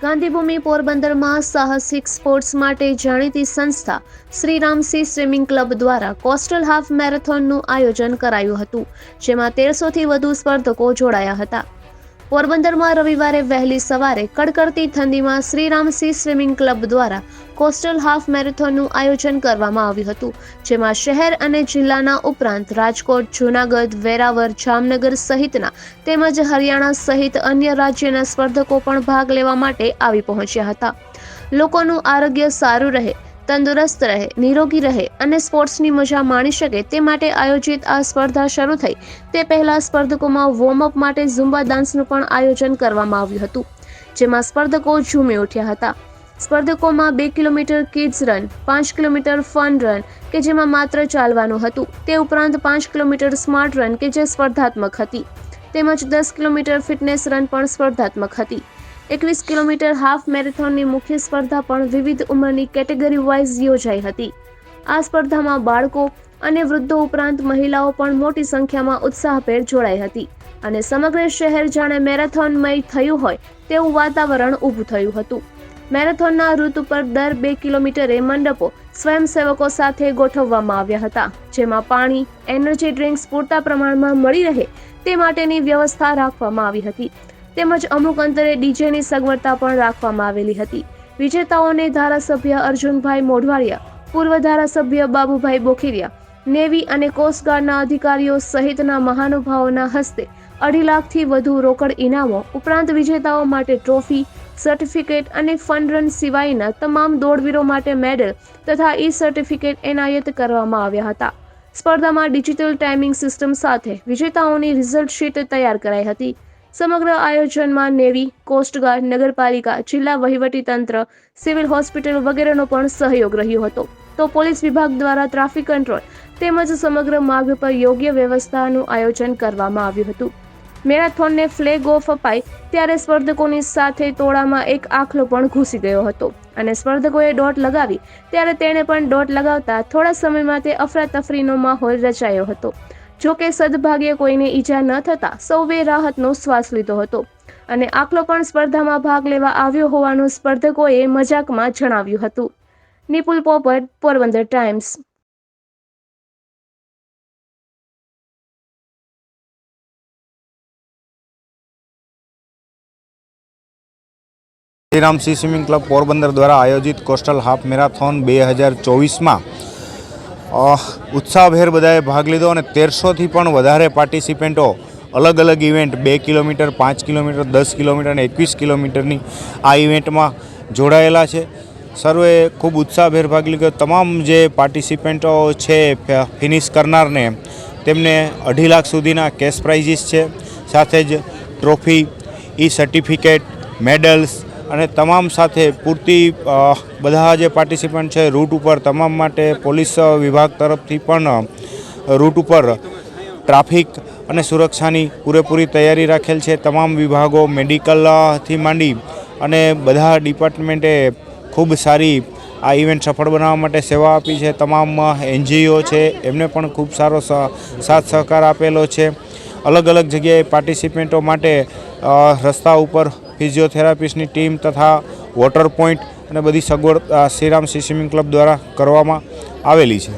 ગાંધીભૂમિ પોરબંદરમાં સાહસિક સ્પોર્ટ્સ માટે જાણીતી સંસ્થા શ્રીરામ સી સ્વિમિંગ ક્લબ દ્વારા કોસ્ટલ હાફ મેરેથોનનું આયોજન કરાયું હતું, જેમાં 1300થી વધુ સ્પર્ધકો જોડાયા હતા। પોરબંદરમાં રવિવારે વહેલી સવારે કડકડતી ઠંડીમાં શ્રીરામ સી સ્વિમિંગ ક્લબ દ્વારા કોસ્ટલ હાફ મેરેથોનનું આયોજન કરવામાં આવ્યું હતું, જેમાં શહેર અને જિલ્લાના ઉપરાંત રાજકોટ, જૂનાગઢ, વેરાવળ, જામનગર સહિતના તેમજ હરિયાણા સહિત અન્ય રાજ્યના સ્પર્ધકો પણ ભાગ લેવા માટે આવી પહોંચ્યા હતા। લોકોનું આરોગ્ય સારું રહે, તંદુરસ્ત રહે, નિરોગી રહે અને સ્પોર્ટ્સની મજા માણી શકે તે માટે આયોજિત આ સ્પર્ધા શરૂ થઈ તે પહેલા સ્પર્ધકોમાં વોર્મઅપ માટે ઝુમ્બા ડાન્સનું પણ આયોજન કરવામાં આવ્યું હતું, જેમાં સ્પર્ધકો ઝૂમી ઉઠ્યા હતા। સ્પર્ધકોમાં 2 kilometre kids run, 5 kilometre fun run કે જેમાં માત્ર ચાલવાનું હતું, તે ઉપરાંત 5 કિલોમીટર સ્માર્ટ રન કે જે સ્પર્ધાત્મક હતી, તેમજ 10 કિલોમીટર ફિટનેસ રન પણ સ્પર્ધાત્મક હતી। 21 કિલોમીટર હાફ મેરેથોનની મુખ્ય સ્પર્ધા પણ વિવિધ ઉંમરની કેટેગરી વાઇઝ યોજાઈ હતી। આ સ્પર્ધામાં બાળકો અને વૃદ્ધો ઉપરાંત મહિલાઓ પણ મોટી સંખ્યામાં ઉત્સાહભેર જોડાઈ હતી અને સમગ્ર શહેર જાણે મેરેથોનમય થયું હોય તેવું વાતાવરણ ઊભું થયું હતું। મેરેથોનના રૂટ ઉપર દર 2 કિલોમીટરે મંડપો સ્વયંસેવકો સાથે ગોઠવવામાં આવ્યા હતા, જેમાં પાણી, એનર્જી ડ્રિંક્સ પૂરતા પ્રમાણમાં મળી રહે તે માટેની વ્યવસ્થા રાખવામાં આવી હતી, તેમજ અમુક અંતરે ડીજેની સગવડતા પણ રાખવામાં આવેલી હતી। વિજેતાઓને ધારાસભ્ય અર્જુનભાઈ મોઢવાડિયા, પૂર્વ ધારાસભ્ય બાબુભાઈ બોખીરિયા, નેવી અને કોસ્ટગાર્ડના અધિકારીઓ સહિતના મહાનુભાવોના હસ્તે 2.5 લાખથી વધુ રોકડ ઇનામો ઉપરાંત વિજેતાઓ માટે ટ્રોફી, સર્ટિફિકેટ અને ફન રન સિવાયના તમામ દોડવીરો માટે મેડલ તથા સર્ટિફિકેટ એનાયત કરવામાં આવ્યા હતા। સ્પર્ધામાં ડિજિટલ ટાઈમિંગ સિસ્ટમ સાથે વિજેતાઓની રિઝલ્ટ શીટ તૈયાર કરાઈ હતી। સમગ્ર આયોજનમાં નેવી, કોસ્ટગાર્ડ, નગરપાલિકા, જિલ્લા વહીવટીતંત્ર, સિવિલ હોસ્પિટલ વગેરેનો પણ સહયોગ રહ્યો હતો, તો પોલીસ વિભાગ દ્વારા ટ્રાફિક કંટ્રોલ તેમજ સમગ્ર માર્ગ પર યોગ્ય વ્યવસ્થાનું આયોજન કરવામાં આવ્યું હતું। મેરેથોનને ફ્લેગ ઓફ અપાય ત્યારે સ્પર્ધકોની સાથે ટોળામાં એક આખલો પણ ઘૂસી ગયો હતો અને સ્પર્ધકોએ દોટ લગાવી ત્યારે તેણે પણ દોટ લગાવતા થોડા સમયમાં તે અફરાતફરીનો માહોલ રચાયો હતો। જોકે સદભાગ્યે કોઈને ઈજા ન થતા સૌએ રાહતનો શ્વાસ લીધો હતો અને આખલો પણ સ્પર્ધામાં ભાગ લેવા આવ્યો હોવાનું સ્પર્ધકોએ મજાકમાં જણાવ્યું હતું। નિપુલ પોપટ, Porbandar times. Shriram C swimming club Porbandar દ્વારા આયોજિત કોસ્ટલ હાફ મેરાથોન 2024માં ઉત્સાહભેર બધાએ ભાગ લીધો અને 1300થી પણ વધારે પાર્ટિસિપેન્ટો અલગ અલગ ઇવેન્ટ 2 કિલોમીટર, 5 કિલોમીટર, 10 કિલોમીટર અને 21 કિલોમીટરની આ ઇવેન્ટમાં જોડાયેલા છે। સર્વે ખૂબ ઉત્સાહભેર ભાગ લીધો। તમામ જે પાર્ટિસિપેન્ટો છે ફિનિશ કરનારને તેમને 2.5 લાખ સુધીના કેશ પ્રાઇઝીસ છે, સાથે જ ટ્રોફી, સર્ટિફિકેટ, મેડલ્સ અને તમામ સાથે પૂરતી બધા જે પાર્ટિસિપન્ટ છે રૂટ ઉપર તમામ માટે પોલીસ વિભાગ તરફથી પણ રૂટ ઉપર ટ્રાફિક અને સુરક્ષાની પૂરેપૂરી તૈયારી રાખેલ છે। તમામ વિભાગો, મેડિકલથી માંડી અને બધા ડિપાર્ટમેન્ટે ખૂબ સારી આ ઇવેન્ટ સફળ બનાવવા માટે સેવા આપી છે। તમામ NGO છે એમને પણ ખૂબ સારો સાથ સહકાર આપેલો છે। અલગ અલગ જગ્યાએ પાર્ટિસિપેન્ટો માટે રસ્તા ઉપર ફિઝિયોથેરાપિસ્ટની ટીમ તથા વોટર પોઈન્ટ અને બધી સગવડ શ્રીરામ સી સ્વિમિંગ ક્લબ દ્વારા કરવામાં આવેલી છે।